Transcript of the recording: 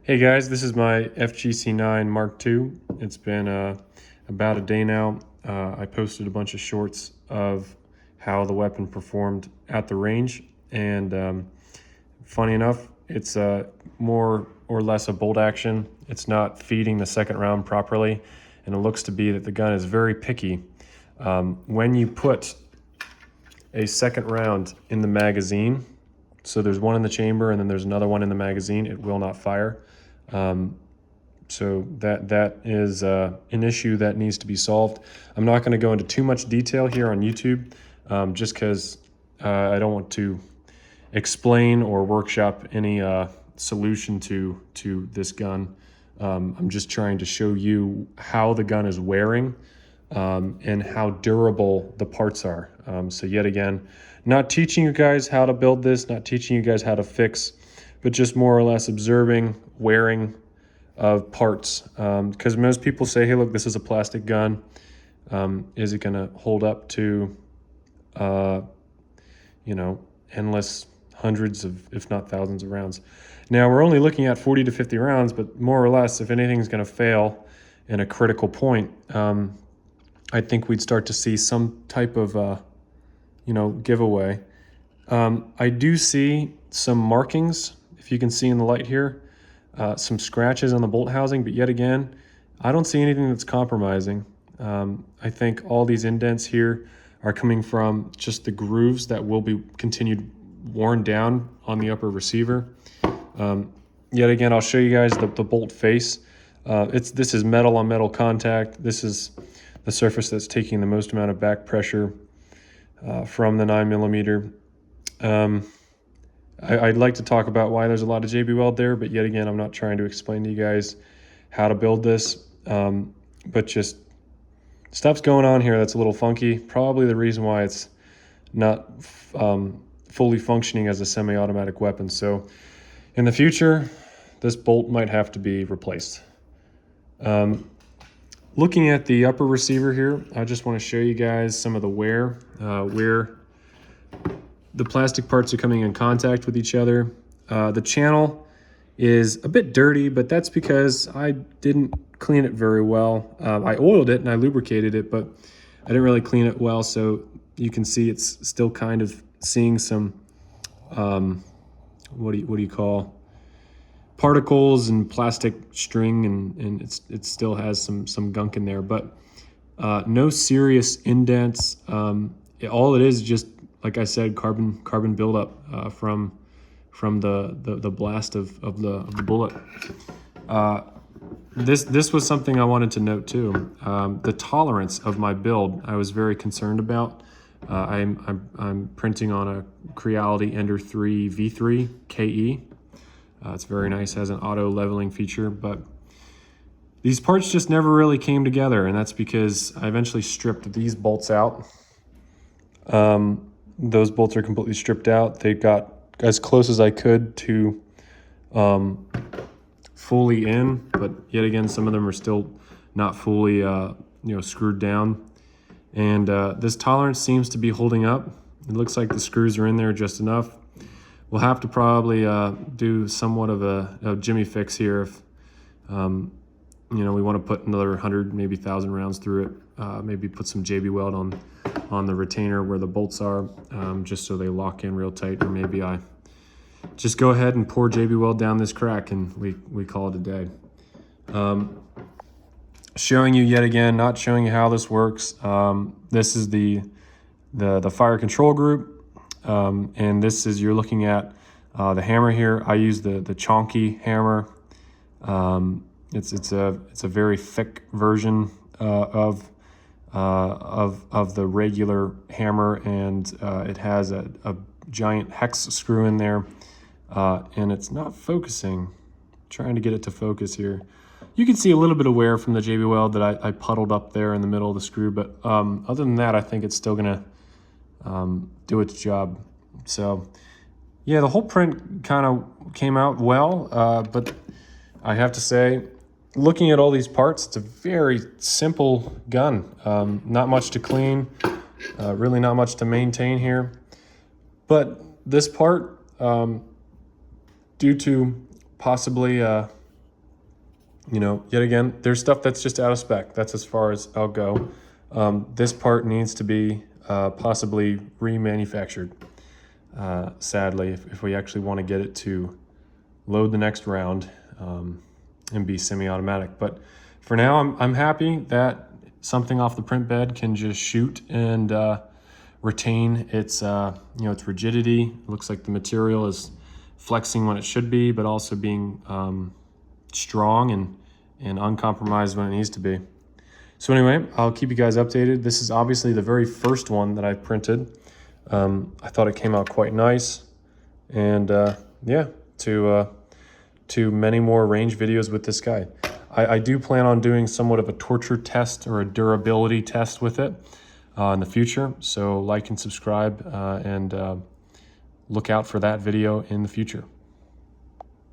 Hey guys, this is my FGC-9 Mk2. It's been about a day now. I posted a bunch of shorts of how the weapon performed at the range, and funny enough, it's more or less a bolt action. It's not feeding the second round properly, and it looks to be that the gun is very picky. When you put a second round in the magazine, so there's one in the chamber and then there's another one in the magazine, it will not fire. So that is an issue that needs to be solved. I'm not going to go into too much detail here on YouTube, just because I don't want to explain or workshop any solution to this gun. I'm just trying to show you how the gun is wearing and how durable the parts are. So yet again, not teaching you guys how to build this, not teaching you guys how to fix, but just more or less observing wearing of parts. Because most people say, hey, look, this is a plastic gun. Is it going to hold up to, endless hundreds of, if not thousands of rounds? Now, we're only looking at 40 to 50 rounds, but more or less, if anything's going to fail in a critical point, I think we'd start to see some type of, giveaway. I do see some markings, if you can see in the light here, some scratches on the bolt housing, but yet again, I don't see anything that's compromising. I think all these indents here are coming from just the grooves that will be continued worn down on the upper receiver. Yet again, I'll show you guys the bolt face. This is metal on metal contact. This is the surface that's taking the most amount of back pressure from the 9mm. I'd like to talk about why there's a lot of JB Weld there, but yet again, I'm not trying to explain to you guys how to build this, but just stuff's going on here that's a little funky. Probably the reason why it's not fully functioning as a semi-automatic weapon. So in the future, this bolt might have to be replaced. Looking at the upper receiver here, I just want to show you guys some of the wear, where the plastic parts are coming in contact with each other. The channel is a bit dirty, but that's because I didn't clean it very well. I oiled it and I lubricated it, but I didn't really clean it well. So you can see it's still kind of seeing some, what do you call, particles and plastic string, and it still has some gunk in there, but no serious indents. All it is just, like I said, carbon buildup from the blast of the bullet. This was something I wanted to note too. The tolerance of my build I was very concerned about. I'm printing on a Creality Ender 3 V3 KE. It's very nice, has an auto leveling feature, but these parts just never really came together, and that's because I eventually stripped these bolts out. Those bolts are completely stripped out. They got as close as I could to fully in, but yet again, some of them are still not fully screwed down. And this tolerance seems to be holding up. It looks like the screws are in there just enough. We'll have to probably do somewhat of a jimmy fix here if we want to put another 100, maybe 1,000 rounds through it. Maybe put some JB Weld on the retainer where the bolts are, just so they lock in real tight. Or maybe I just go ahead and pour JB Weld down this crack and we call it a day. Showing you yet again, not showing you how this works. This is the fire control group. And this is, you're looking at the hammer here. I use the chonky hammer. It's a very thick version of the regular hammer, and it has a giant hex screw in there, and it's not focusing. Trying to get it to focus here. You can see a little bit of wear from the JB Weld that I puddled up there in the middle of the screw, but other than that, I think it's still gonna do its job. So yeah, the whole print kind of came out well, but I have to say, looking at all these parts, it's a very simple gun. Not much to clean, really not much to maintain here. But this part, due to possibly You know, yet again, there's stuff that's just out of spec. That's as far as I'll go. This part needs to be possibly remanufactured, sadly, if we actually want to get it to load the next round and be semi-automatic. But for now, I'm happy that something off the print bed can just shoot and retain its its rigidity. It looks like the material is flexing when it should be, but also being strong and uncompromised when it needs to be. So anyway, I'll keep you guys updated. This is obviously the very first one that I printed. I thought it came out quite nice, and yeah, to many more range videos with this guy. I do plan on doing somewhat of a torture test or a durability test with it in the future. So like and subscribe and look out for that video in the future.